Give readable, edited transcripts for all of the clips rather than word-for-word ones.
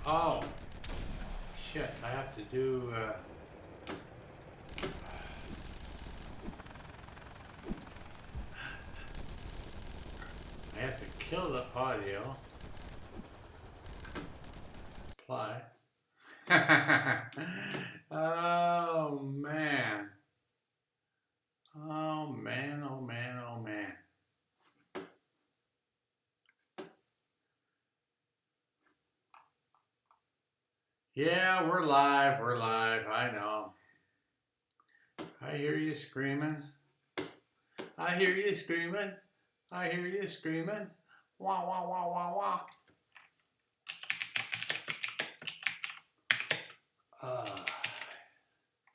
Oh, shit. I have to do... I have to kill the audio. Apply. Oh, man. Oh, man, oh, man, oh, man. Yeah, we're live, I know. I hear you screaming. I hear you screaming. I hear you screaming. Wah, wah, wah, wah, wah.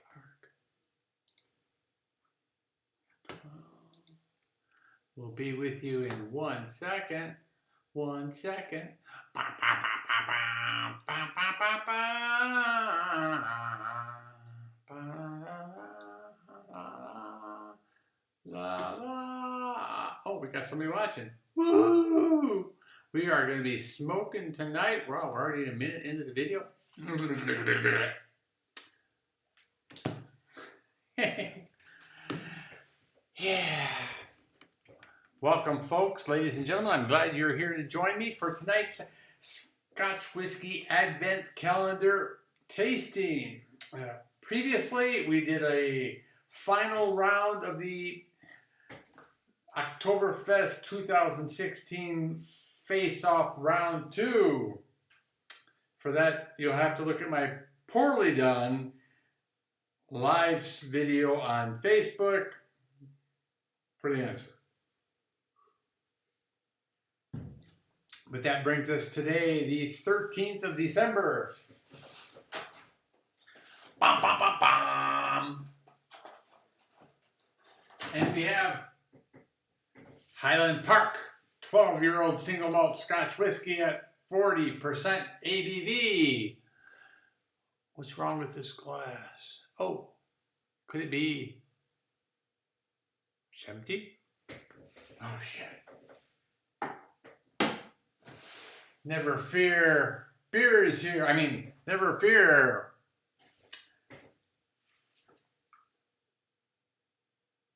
Park. We'll be with you in 1 second. 1 second. Ba, ba, ba, ba, ba, ba, ba, ba, ba. Ba, la, la. Oh, we got somebody watching. Woo! We are going to be smoking tonight. Wow, we're already a minute into the video. Yeah. Welcome, folks, ladies and gentlemen. I'm glad you're here to join me for tonight's Scotch Whisky Advent Calendar tasting. Previously, we did a final round of the Oktoberfest 2016 Face-Off Round 2. For that, you'll have to look at my poorly done live video on Facebook for the answer. But that brings us today, the 13th of December. Bum, bum, bum, bum. And we have Highland Park 12-year-old single malt Scotch whiskey at 40% ABV. What's wrong with this glass? Oh, could it be empty? Oh, shit. Never fear, beer is here. Never fear.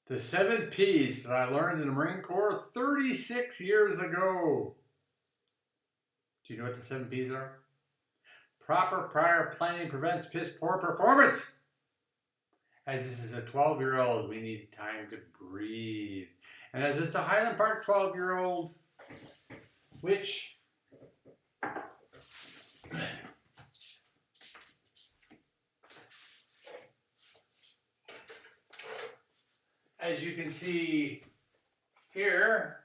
The 7 P's that I learned in the Marine Corps 36 years ago. Do you know what the 7 P's are? Proper prior planning prevents piss poor performance. As this is a 12-year-old, we need time to breathe. And as it's a Highland Park 12-year-old, which... as you can see here,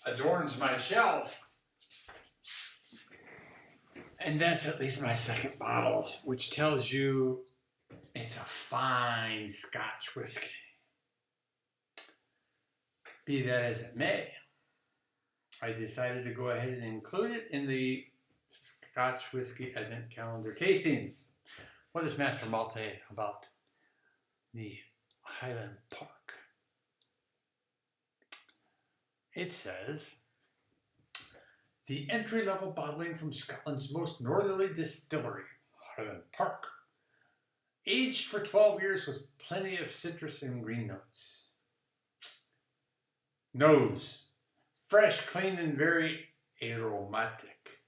adorns my shelf. And that's at least my second bottle, which tells you it's a fine Scotch whiskey. Be that as it may, I decided to go ahead and include it in the Scotch Whisky Advent Calendar tastings. What does Master Malt say about the Highland Park? It says, the entry-level bottling from Scotland's most northerly distillery, Highland Park. Aged for 12 years with plenty of citrus and green notes. Nose, fresh, clean, and very aromatic.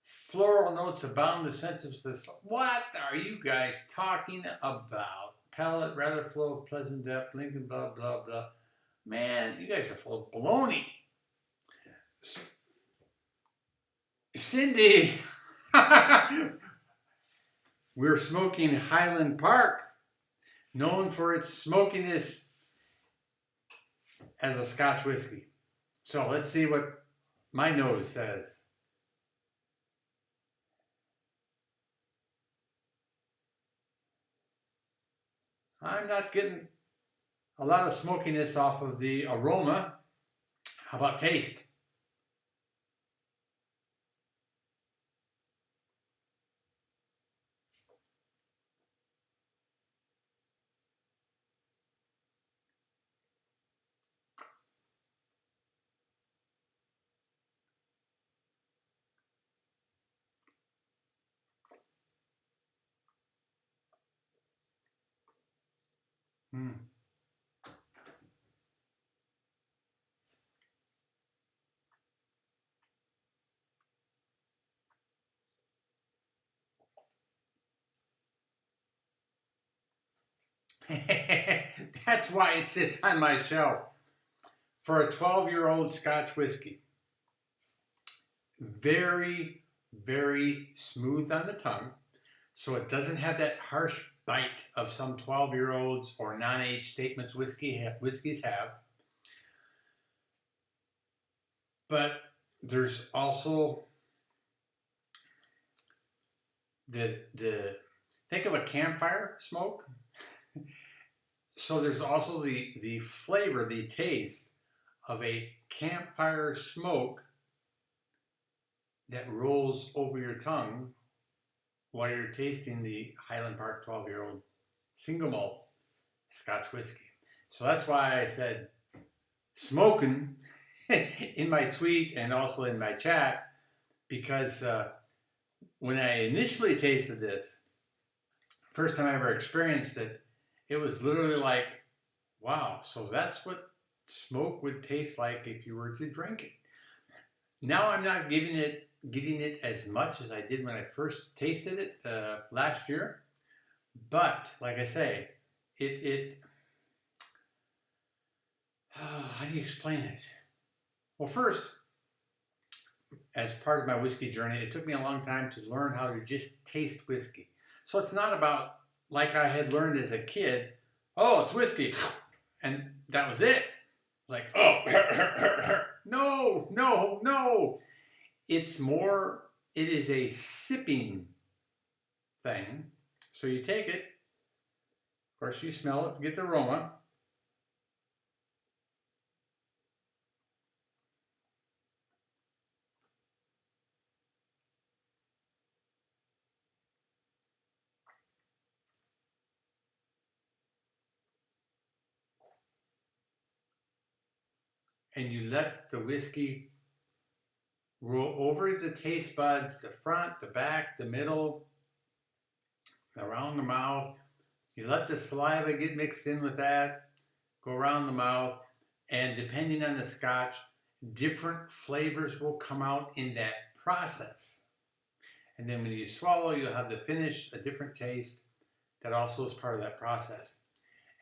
Floral notes abound the sense of this. What are you guys talking about? Palate, rather flow of pleasant depth, Lincoln, blah, blah, blah. Man, you guys are full of baloney. Cindy, we're smoking Highland Park, known for its smokiness as a Scotch whiskey. So let's see what my nose says. I'm not getting a lot of smokiness off of the aroma. How about taste? Mm. That's why it sits on my shelf. For a 12-year-old Scotch whiskey, very, very smooth on the tongue, so it doesn't have that harsh bite of some 12-year-olds or non-age statements whiskeys have. But there's also the think of a campfire smoke. So there's also the flavor, the taste of a campfire smoke that rolls over your tongue while you're tasting the Highland Park 12-year-old single malt Scotch whiskey. So that's why I said smoking in my tweet and also in my chat, because when I initially tasted this, first time I ever experienced it, it was literally like, wow, so that's what smoke would taste like if you were to drink it. Now I'm not getting it as much as I did when I first tasted it last year. But like I say, how do you explain it? Well, first, as part of my whiskey journey, it took me a long time to learn how to just taste whiskey. So it's not about, like I had learned as a kid, oh, it's whiskey, and that was it. Like, oh, no, no, no. It's more, it is a sipping thing. So you take it, of course you smell it to get the aroma. And you let the whiskey roll over the taste buds, the front, the back, the middle, around the mouth. You let the saliva get mixed in with that, go around the mouth, and depending on the Scotch, different flavors will come out in that process. And then when you swallow, you'll have the finish, a different taste that also is part of that process.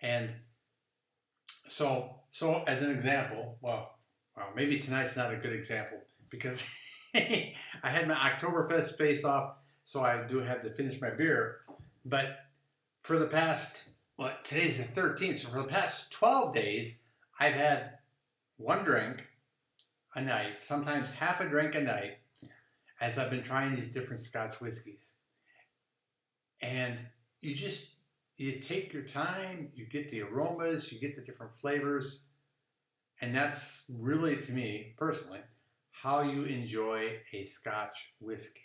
And so as an example, well, maybe tonight's not a good example because I had my Oktoberfest face off, so I do have to finish my beer. But for the past, well, today's the 13th, so for the past 12 days, I've had one drink a night, sometimes half a drink a night, as I've been trying these different Scotch whiskeys. And you take your time, you get the aromas, you get the different flavors, and that's really, to me, personally, how you enjoy a Scotch whiskey.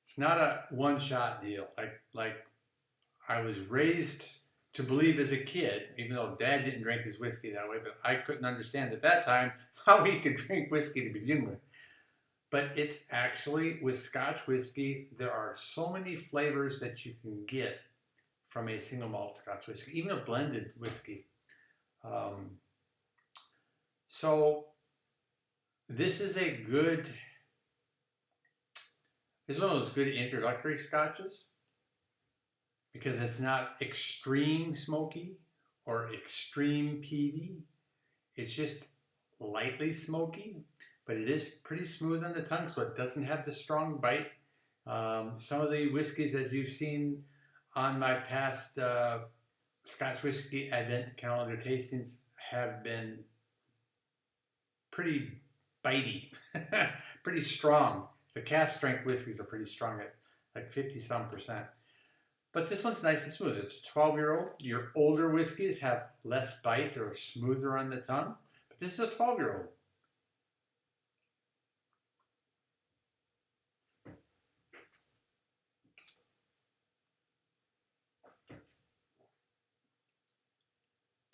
It's not a one-shot deal, like I was raised to believe as a kid, even though Dad didn't drink his whiskey that way, but I couldn't understand at that time how he could drink whiskey to begin with. But it's actually, with Scotch whiskey, there are so many flavors that you can get from a single malt Scotch whiskey, even a blended whiskey. So this is it's one of those good introductory Scotches because it's not extreme smoky or extreme peaty. It's just lightly smoky, but it is pretty smooth on the tongue, so it doesn't have the strong bite. Some of the whiskeys, as you've seen on my past Scotch whiskey advent calendar tastings, have been pretty bitey, pretty strong. The cask strength whiskeys are pretty strong at like 50-some%. But this one's nice and smooth. It's a 12-year-old. Your older whiskeys have less bite or smoother on the tongue, but this is a 12-year-old.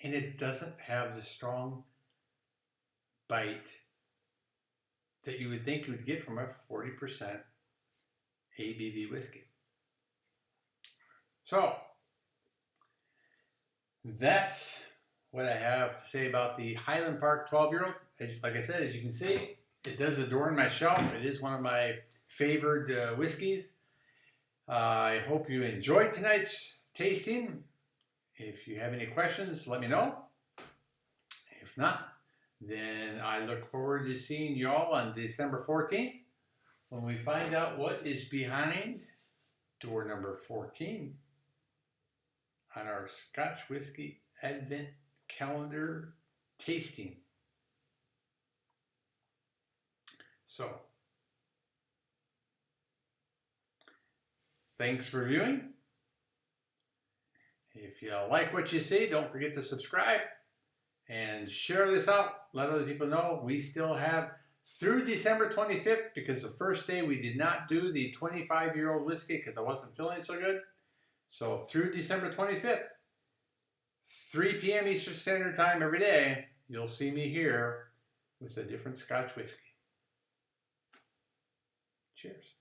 And it doesn't have the strong bite that you would think you would get from a 40% ABV whiskey. So that's what I have to say about the Highland Park 12-year-old. Like I said, as you can see, it does adorn my shelf. It is one of my favored whiskeys. I hope you enjoyed tonight's tasting. If you have any questions, let me know. If not, then I look forward to seeing y'all on December 14th when we find out what is behind door number 14 on our Scotch Whisky Advent Calendar tasting. So, thanks for viewing. If you like what you see, don't forget to subscribe and share this out. Let other people know. We still have through December 25th, because the first day we did not do the 25-year-old whiskey because I wasn't feeling so good. So through December 25th, 3 p.m. Eastern Standard Time every day, you'll see me here with a different Scotch whiskey. Cheers.